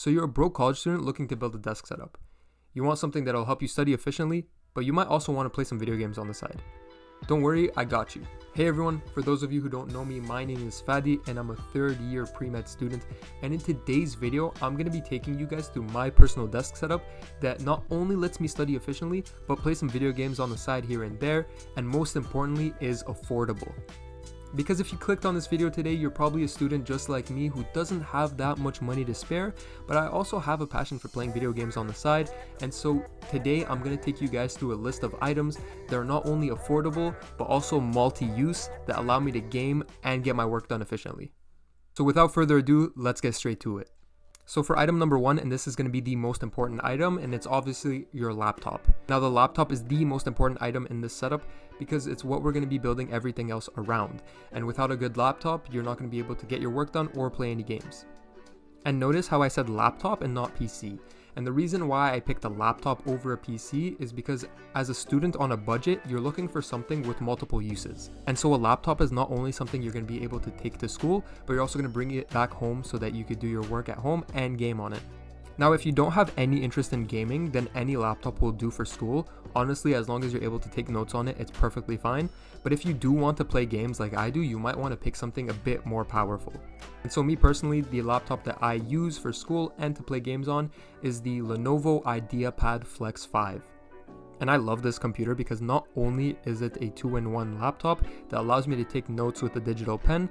So you're a broke college student looking to build a desk setup. You want something that'll help you study efficiently, but you might also want to play some video games on the side. Don't worry, I got you. Hey everyone, for those of you who don't know me, my name is Fadi and I'm a third year pre-med student, and in today's video, I'm going to be taking you guys through my personal desk setup that not only lets me study efficiently, but play some video games on the side here and there, and most importantly is affordable. Because if you clicked on this video today, you're probably a student just like me who doesn't have that much money to spare, but I also have a passion for playing video games on the side, and so today I'm going to take you guys through a list of items that are not only affordable, but also multi-use that allow me to game and get my work done efficiently. So without further ado, let's get straight to it. So for item number one, and this is going to be the most important item, and it's obviously your laptop. Now the laptop is the most important item in this setup because it's what we're going to be building everything else around. And without a good laptop, you're not going to be able to get your work done or play any games. And notice how I said laptop and not PC. And the reason why I picked a laptop over a PC is because as a student on a budget, you're looking for something with multiple uses. And so a laptop is not only something you're going to be able to take to school, but you're also going to bring it back home so that you could do your work at home and game on it. Now, if you don't have any interest in gaming, then any laptop will do for school. Honestly, as long as you're able to take notes on it, it's perfectly fine. But if you do want to play games like I do, you might want to pick something a bit more powerful. And so me personally, the laptop that I use for school and to play games on is the Lenovo IdeaPad Flex 5. And I love this computer because not only is it a 2-in-1 laptop that allows me to take notes with a digital pen,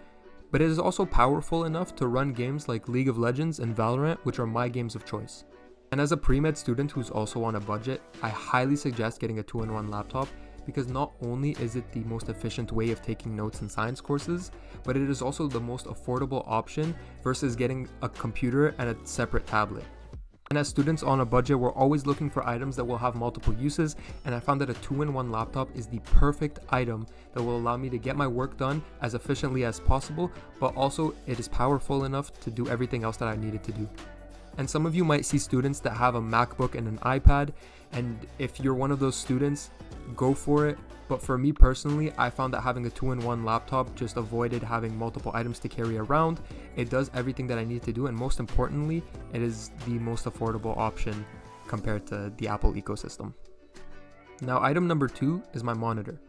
but it is also powerful enough to run games like League of Legends and Valorant, which are my games of choice. And as a pre-med student who's also on a budget, I highly suggest getting a 2-in-1 laptop because not only is it the most efficient way of taking notes in science courses, but it is also the most affordable option versus getting a computer and a separate tablet. And as students on a budget, we're always looking for items that will have multiple uses, and I found that a 2-in-1 laptop is the perfect item that will allow me to get my work done as efficiently as possible, but also it is powerful enough to do everything else that I needed to do. And some of you might see students that have a MacBook and an iPad, and if you're one of those students, go for it. But for me personally, I found that having a 2-in-1 laptop just avoided having multiple items to carry around. It does everything that I need to do, and most importantly, it is the most affordable option compared to the Apple ecosystem. Now, item number two is my monitor.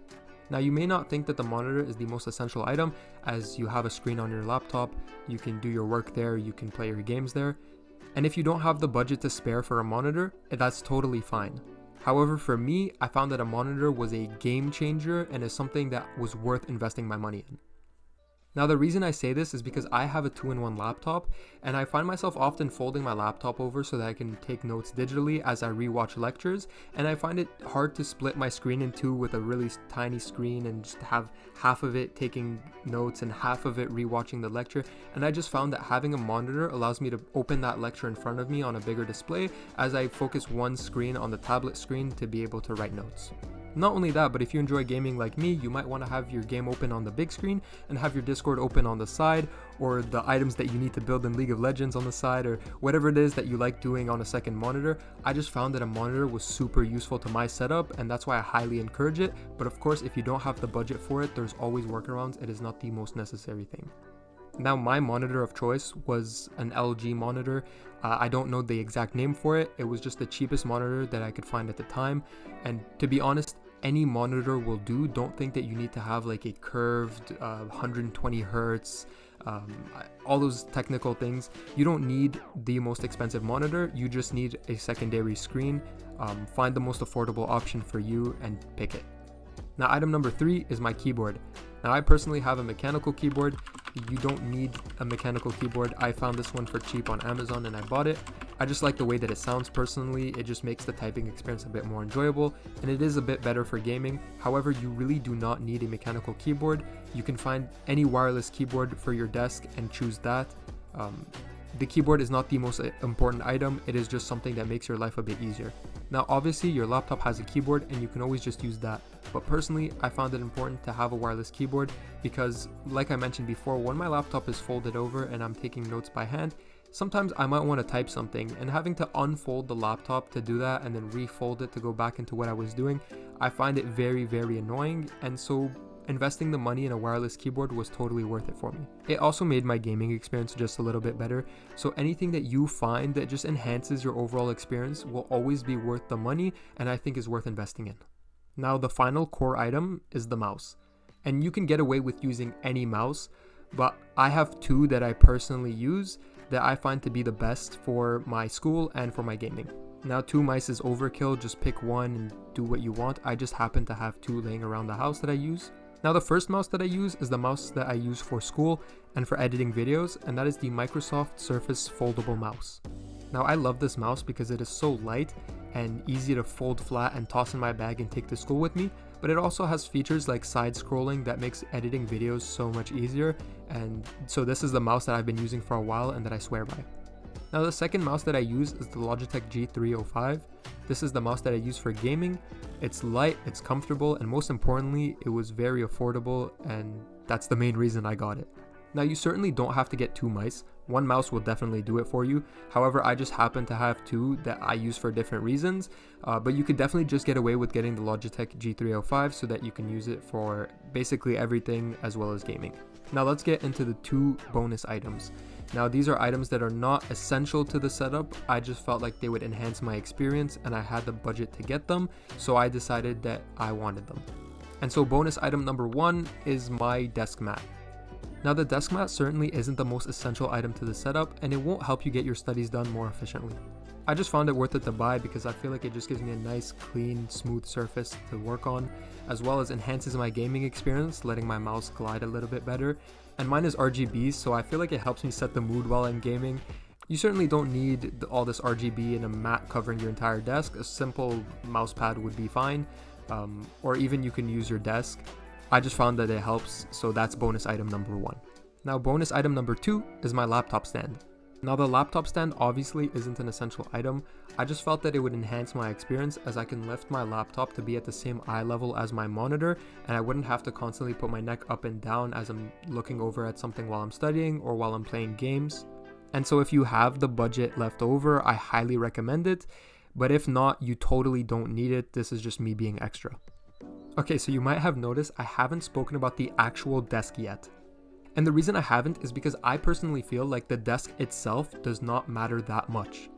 Now, you may not think that the monitor is the most essential item, as you have a screen on your laptop, you can do your work there, you can play your games there. And if you don't have the budget to spare for a monitor, that's totally fine. However, for me, I found that a monitor was a game changer and is something that was worth investing my money in. Now, the reason I say this is because I have a 2-in-1 laptop, and I find myself often folding my laptop over so that I can take notes digitally as I rewatch lectures, and I find it hard to split my screen in two with a really tiny screen and just have half of it taking notes and half of it rewatching the lecture, and I just found that having a monitor allows me to open that lecture in front of me on a bigger display as I focus one screen on the tablet screen to be able to write notes. Not only that, but if you enjoy gaming like me, you might want to have your game open on the big screen and have your Discord open on the side, or the items that you need to build in League of Legends on the side, or whatever it is that you like doing on a second monitor. I just found that a monitor was super useful to my setup, and that's why I highly encourage it. But of course, if you don't have the budget for it, there's always workarounds. It is not the most necessary thing. Now, my monitor of choice was an LG monitor. I don't know the exact name for it. It was just the cheapest monitor that I could find at the time. And to be honest, any monitor will do. Don't think that you need to have like a curved 120 hertz, all those technical things. You don't need the most expensive monitor. You just need a secondary screen. Find the most affordable option for you and pick it. Now, item number three is my keyboard. Now, I personally have a mechanical keyboard. You don't need a mechanical keyboard. I found this one for cheap on Amazon and I bought it. I just like the way that it sounds personally. It just makes the typing experience a bit more enjoyable, and it is a bit better for gaming. However, you really do not need a mechanical keyboard. You can find any wireless keyboard for your desk and choose that. The keyboard is not the most important item. It is just something that makes your life a bit easier. Now, obviously, your laptop has a keyboard and you can always just use that. But personally, I found it important to have a wireless keyboard because, like I mentioned before, when my laptop is folded over and I'm taking notes by hand, sometimes I might want to type something, and having to unfold the laptop to do that and then refold it to go back into what I was doing, I find it very, very annoying. And so investing the money in a wireless keyboard was totally worth it for me. It also made my gaming experience just a little bit better, so anything that you find that just enhances your overall experience will always be worth the money, and I think is worth investing in. Now the final core item is the mouse, and you can get away with using any mouse, but I have two that I personally use that I find to be the best for my school and for my gaming. Now 2 mice is overkill, just pick one and do what you want. I just happen to have 2 laying around the house that I use. Now the first mouse that I use is the mouse that I use for school and for editing videos, and that is the Microsoft Surface foldable mouse. Now I love this mouse because it is so light and easy to fold flat and toss in my bag and take to school with me, but it also has features like side scrolling that makes editing videos so much easier, and so this is the mouse that I've been using for a while and that I swear by. Now the second mouse that I use is the Logitech G305. This is the mouse that I use for gaming. It's light, it's comfortable, and most importantly, it was very affordable, and that's the main reason I got it. Now you certainly don't have to get 2 mice. 1 mouse will definitely do it for you. However, I just happen to have 2 that I use for different reasons, but you could definitely just get away with getting the Logitech G305 so that you can use it for basically everything as well as gaming. Now let's get into the 2 bonus items. Now these are items that are not essential to the setup. I just felt like they would enhance my experience and I had the budget to get them, so I decided that I wanted them. And so bonus item number 1 is my desk mat. Now the desk mat certainly isn't the most essential item to the setup, and it won't help you get your studies done more efficiently. I just found it worth it to buy because I feel like it just gives me a nice, clean, smooth surface to work on, as well as enhances my gaming experience, letting my mouse glide a little bit better. And mine is RGB, so I feel like it helps me set the mood while I'm gaming. You certainly don't need all this RGB in a mat covering your entire desk. A simple mouse pad would be fine, or even you can use your desk. I just found that it helps, so that's bonus item number 1. Now bonus item number 2 is my laptop stand. Now the laptop stand obviously isn't an essential item. I just felt that it would enhance my experience as I can lift my laptop to be at the same eye level as my monitor, and I wouldn't have to constantly put my neck up and down as I'm looking over at something while I'm studying or while I'm playing games. And so if you have the budget left over, I highly recommend it, but if not, you totally don't need it. This is just me being extra. Okay, so you might have noticed I haven't spoken about the actual desk yet. And the reason I haven't is because I personally feel like the desk itself does not matter that much.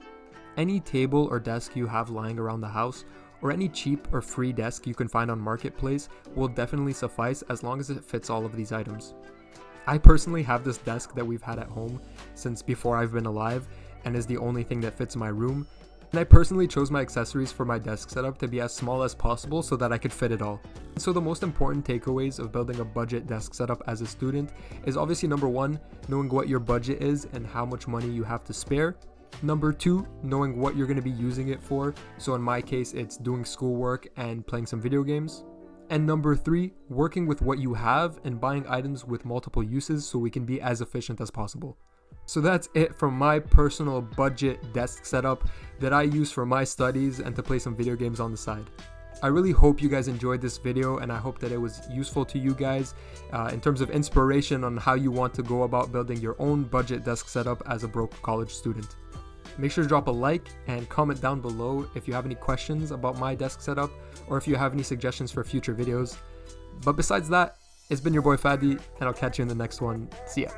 Any table or desk you have lying around the house, or any cheap or free desk you can find on Marketplace, will definitely suffice as long as it fits all of these items. I personally have this desk that we've had at home since before I've been alive, and is the only thing that fits my room. And I personally chose my accessories for my desk setup to be as small as possible so that I could fit it all. So the most important takeaways of building a budget desk setup as a student is obviously number 1, knowing what your budget is and how much money you have to spare. Number 2, knowing what you're going to be using it for. So in my case, it's doing schoolwork and playing some video games. And number 3, working with what you have and buying items with multiple uses so we can be as efficient as possible. So that's it from my personal budget desk setup that I use for my studies and to play some video games on the side. I really hope you guys enjoyed this video, and I hope that it was useful to you guys in terms of inspiration on how you want to go about building your own budget desk setup as a broke college student. Make sure to drop a like and comment down below if you have any questions about my desk setup or if you have any suggestions for future videos. But besides that, it's been your boy Fadi, and I'll catch you in the next one. See ya.